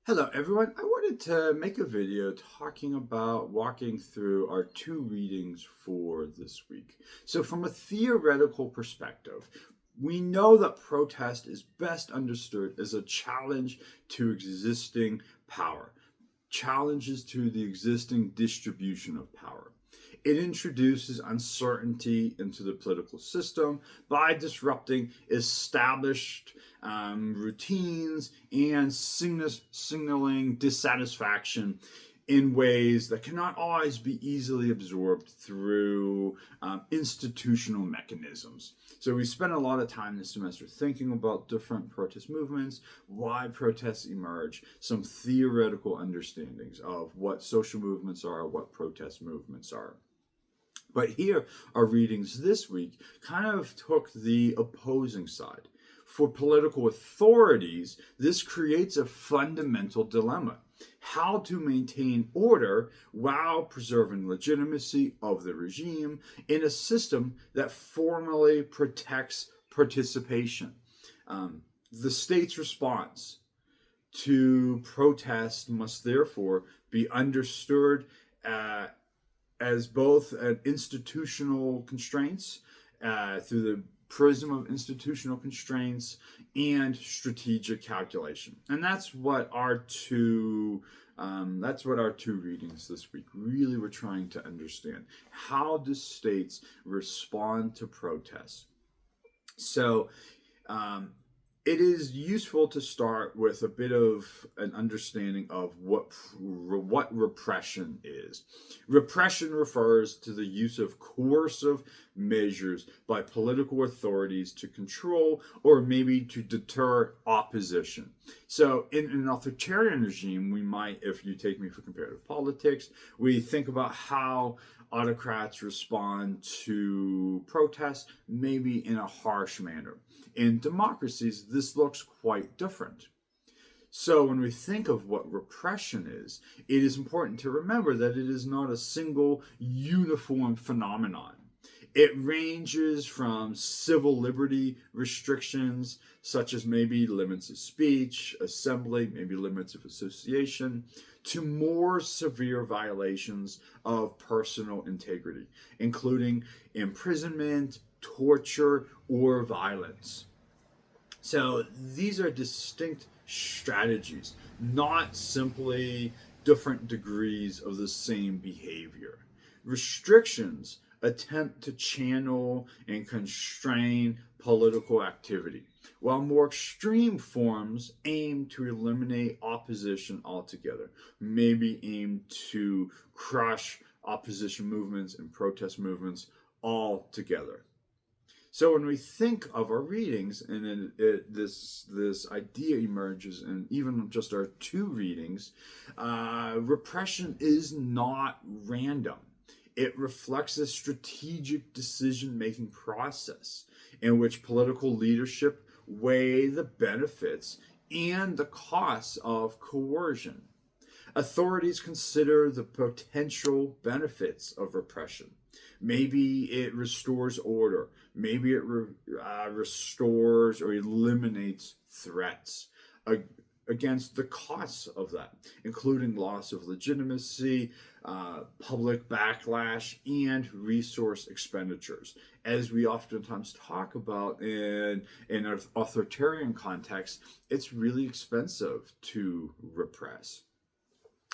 Hello, everyone. I wanted to make a video talking about walking through our two readings for this week. So, from a theoretical perspective, we know that protest is best understood as a challenge to existing power, challenges to the existing distribution of power. It introduces uncertainty into the political system by disrupting established routines and signaling dissatisfaction in ways that cannot always be easily absorbed through institutional mechanisms. So we spent a lot of time this semester thinking about different protest movements, why protests emerge, some theoretical understandings of what social movements are, what protest movements are. But here, our readings this week kind of took the opposing side. For political authorities, this creates a fundamental dilemma: how to maintain order while preserving legitimacy of the regime in a system that formally protects participation. The state's response to protest must therefore be understood uh, as both an institutional constraints through the prism of institutional constraints and strategic calculation, and that's what our two readings this week really were trying to understand. How do states respond to protests? So um, it is useful to start with a bit of an understanding of what repression is. Repression refers to the use of coercive measures by political authorities to control or maybe to deter opposition. So in an authoritarian regime, we might, if you take me for comparative politics, we think about how autocrats respond to protests, maybe in a harsh manner. In democracies, this looks quite different. So, when we think of what repression is, it is important to remember that it is not a single uniform phenomenon. It ranges from civil liberty restrictions, such as maybe limits of speech, assembly, maybe limits of association, to more severe violations of personal integrity, including imprisonment, torture, or violence. So these are distinct strategies, not simply different degrees of the same behavior. Restrictions attempt to channel and constrain political activity, while more extreme forms aim to eliminate opposition altogether, maybe aim to crush opposition movements and protest movements altogether. So when we think of our readings, and then this idea emerges, and even just our two readings, repression is not random. It reflects a strategic decision-making process in which political leadership weigh the benefits and the costs of coercion. Authorities consider the potential benefits of repression. Maybe it restores order. Maybe it restores or eliminates threats against the costs of that, including loss of legitimacy, public backlash, and resource expenditures. As we oftentimes talk about in an authoritarian context, it's really expensive to repress.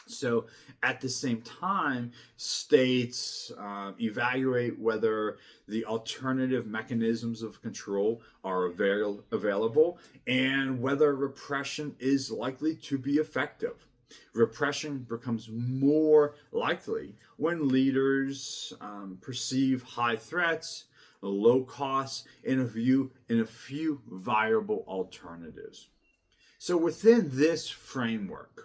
So at the same time, states evaluate whether the alternative mechanisms of control are available and whether repression is likely to be effective. Repression becomes more likely when leaders perceive high threats, low costs, and a few viable alternatives. So within this framework,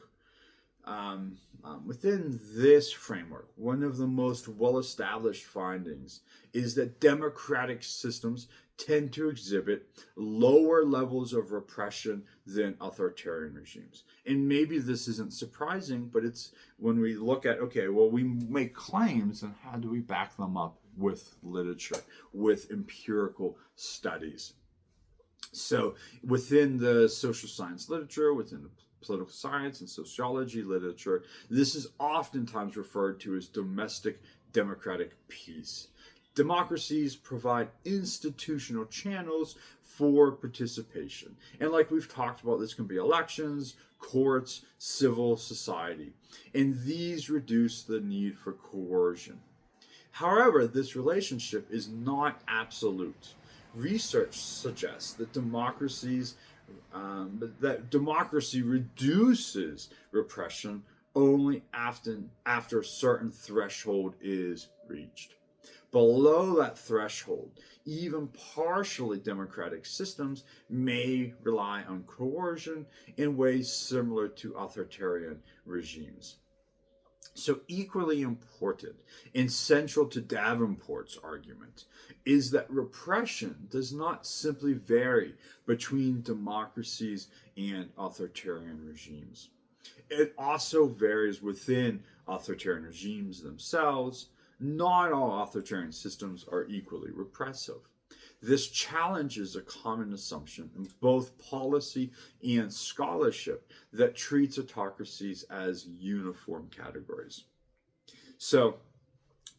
one of the most well established findings is that democratic systems tend to exhibit lower levels of repression than authoritarian regimes. And maybe this isn't surprising, but it's when we look at, okay, well, we make claims, and how do we back them up with literature, with empirical studies? So within the social science literature, within the political science and sociology literature, this is oftentimes referred to as domestic democratic peace. Democracies provide institutional channels for participation. And like we've talked about, this can be elections, courts, civil society. And these reduce the need for coercion. However, this relationship is not absolute. Research suggests that democracy reduces repression only after a certain threshold is reached. Below that threshold, even partially democratic systems may rely on coercion in ways similar to authoritarian regimes. So, equally important and central to Davenport's argument is that repression does not simply vary between democracies and authoritarian regimes. It also varies within authoritarian regimes themselves. Not all authoritarian systems are equally repressive. This challenges a common assumption in both policy and scholarship that treats autocracies as uniform categories. So,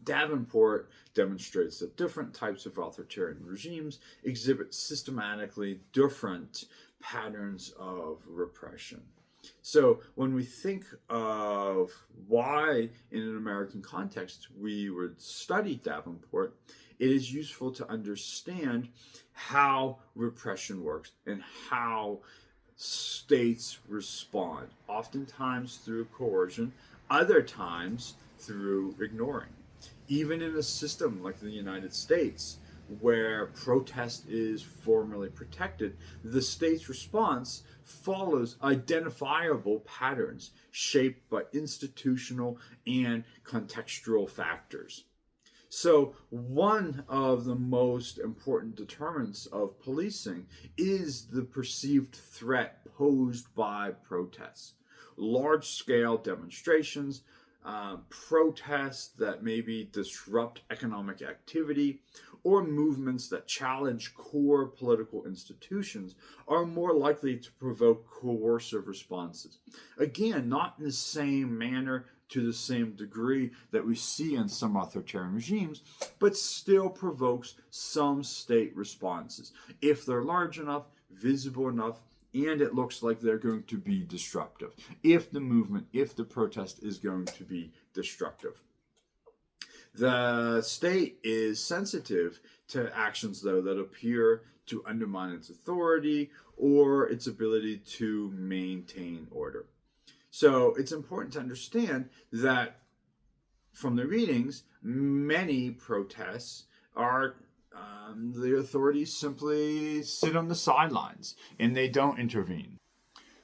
Davenport demonstrates that different types of authoritarian regimes exhibit systematically different patterns of repression. So when we think of why, in an American context, we would study Davenport, it is useful to understand how repression works and how states respond, oftentimes through coercion, other times through ignoring. Even in a system like the United States, where protest is formally protected, the state's response follows identifiable patterns shaped by institutional and contextual factors. So, one of the most important determinants of policing is the perceived threat posed by protests. Large scale demonstrations, protests that maybe disrupt economic activity, or movements that challenge core political institutions are more likely to provoke coercive responses. Again, not in the same manner, to the same degree that we see in some authoritarian regimes, but still provokes some state responses if they're large enough, visible enough, and it looks like they're going to be disruptive. If the protest is going to be destructive. The state is sensitive to actions, though, that appear to undermine its authority or its ability to maintain order. So it's important to understand that from the readings, many protests are the authorities simply sit on the sidelines and they don't intervene.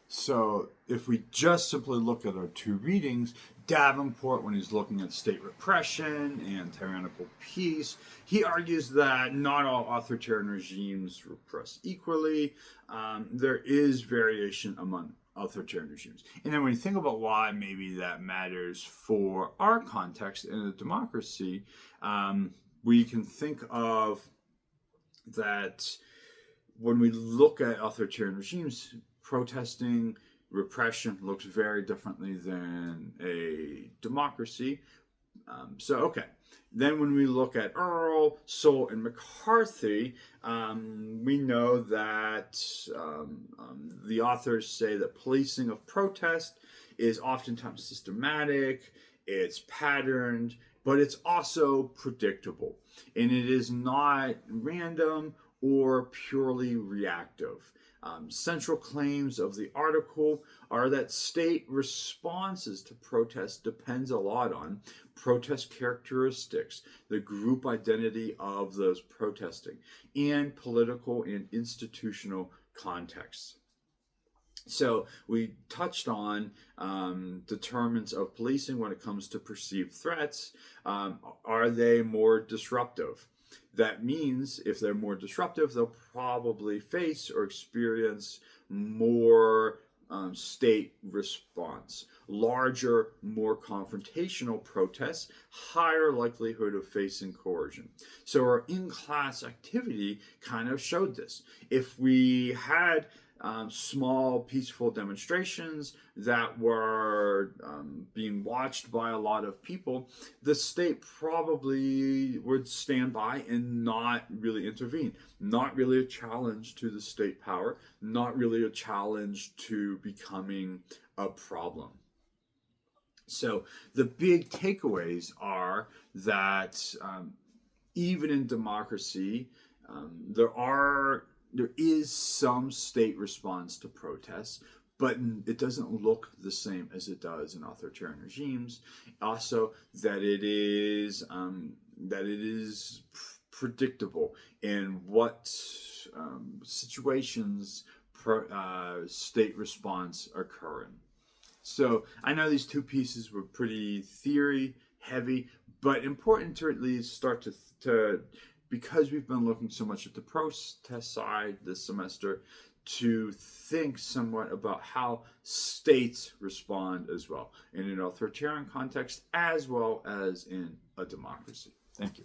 So if we just simply look at our two readings, Davenport, when he's looking at state repression and tyrannical peace, he argues that not all authoritarian regimes repress equally. There is variation among authoritarian regimes. And then when you think about why maybe that matters for our context in a democracy, we can think of that when we look at authoritarian regimes, protesting, repression looks very differently than a democracy. Okay. Then when we look at Earl, Soule, and McCarthy, we know that the authors say that policing of protest is oftentimes systematic, it's patterned, but it's also predictable. And it is not random or purely reactive. Central claims of the article are that state responses to protest depends a lot on protest characteristics, the group identity of those protesting, and political and institutional contexts. So we touched on determinants of policing when it comes to perceived threats. Are they more disruptive? That means if they're more disruptive, they'll probably face or experience more state response. Larger, more confrontational protests, higher likelihood of facing coercion. So our in-class activity kind of showed this. If we had small, peaceful demonstrations that were being watched by a lot of people, the state probably would stand by and not really intervene. Not really a challenge to the state power, not really a challenge to becoming a problem. So the big takeaways are that even in democracy, there is some state response to protests, but it doesn't look the same as it does in authoritarian regimes. Also, that it is predictable in what situations state response occur in. So I know these two pieces were pretty theory heavy, but important to at least start to because we've been looking so much at the protest side this semester, to think somewhat about how states respond as well in an authoritarian context as well as in a democracy. Thank you.